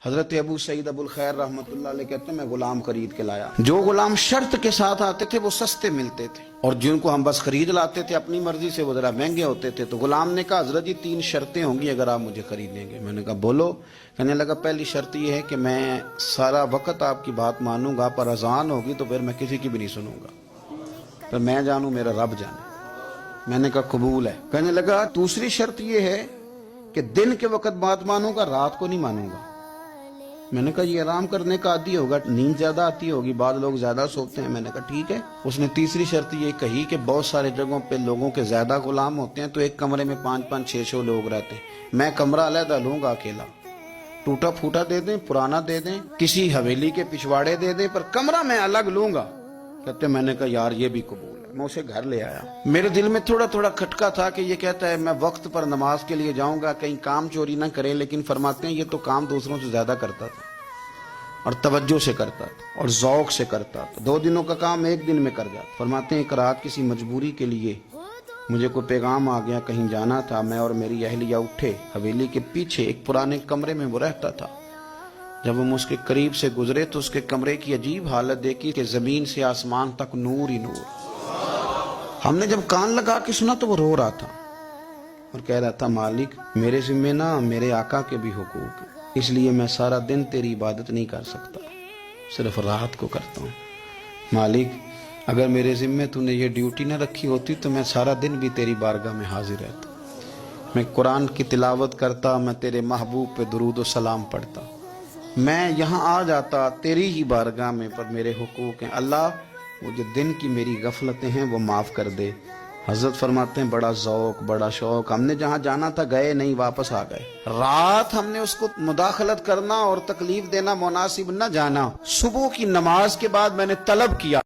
حضرت ابو سعید ابو الخیر رحمۃ اللہ علیہ کہتے ہیں میں غلام خرید کے لایا. جو غلام شرط کے ساتھ آتے تھے وہ سستے ملتے تھے، اور جن کو ہم بس خرید لاتے تھے اپنی مرضی سے وہ ذرا مہنگے ہوتے تھے. تو غلام نے کہا حضرت جی 3 شرطیں ہوں گی اگر آپ مجھے خرید لیں گے. میں نے کہا بولو. کہنے لگا پہلی شرط یہ ہے کہ میں سارا وقت آپ کی بات مانوں گا، پر اذان ہوگی تو پھر میں کسی کی بھی نہیں سنوں گا، پر میں جانوں میرا رب جانے. میں نے کہا قبول ہے. کہنے لگا دوسری شرط یہ ہے کہ دن کے وقت بات مانوں گا، رات کو نہیں مانوں گا. میں نے کہا یہ آرام کرنے کا عادی ہوگا، نیند زیادہ آتی ہوگی، بعض لوگ زیادہ سوتے ہیں. میں نے کہا ٹھیک ہے. اس نے تیسری شرط یہ کہی کہ بہت سارے جگہوں پہ لوگوں کے زیادہ غلام ہوتے ہیں تو ایک کمرے میں 5-5 6-6 لوگ رہتے ہیں. میں کمرہ علیحدہ لوں گا اکیلا، ٹوٹا پھوٹا دے دیں، پرانا دے دیں، کسی حویلی کے پچھواڑے دے دیں، پر کمرہ میں الگ لوں گا. کہتے میں نے کہا یار یہ بھی قبول ہے. میں اسے گھر لے آیا. میرے دل میں تھوڑا تھوڑا کھٹکا تھا کہ یہ کہتا ہے میں وقت پر نماز کے لیے جاؤں گا، کہیں کام چوری نہ کرے، لیکن فرماتے ہیں یہ تو کام دوسروں سے زیادہ کرتا تھا اور توجہ سے کرتا تھا اور ذوق سے کرتا تھا. 2 دنوں کا کام 1 دن میں کر جاتا. فرماتے ہیں ایک رات کسی مجبوری کے لیے مجھے کوئی پیغام آ گیا، کہیں جانا تھا. میں اور میری اہلیہ اٹھے، حویلی کے پیچھے ایک پرانے کمرے میں وہ رہتا تھا. جب ہم اس کے قریب سے گزرے تو اس کے کمرے کی عجیب حالت دیکھی کہ زمین سے آسمان تک نور ہی نور. ہم نے جب کان لگا کے سنا تو وہ رو رہا تھا اور کہہ رہا تھا مالک میرے ذمہ نہ میرے آقا کے بھی حقوق ہیں، اس لیے میں سارا دن تیری عبادت نہیں کر سکتا، صرف رات کو کرتا ہوں. مالک اگر میرے ذمہ تو نے یہ ڈیوٹی نہ رکھی ہوتی تو میں سارا دن بھی تیری بارگاہ میں حاضر رہتا، میں قرآن کی تلاوت کرتا، میں تیرے محبوب پہ درود و سلام پڑھتا، میں یہاں آ جاتا تیری ہی بارگاہ میں، پر میرے حقوق ہیں. اللہ وہ جو دن کی میری غفلتیں ہیں وہ معاف کر دے. حضرت فرماتے ہیں بڑا ذوق بڑا شوق، ہم نے جہاں جانا تھا گئے نہیں، واپس آ گئے. رات ہم نے اس کو مداخلت کرنا اور تکلیف دینا مناسب نہ جانا. صبح کی نماز کے بعد میں نے طلب کیا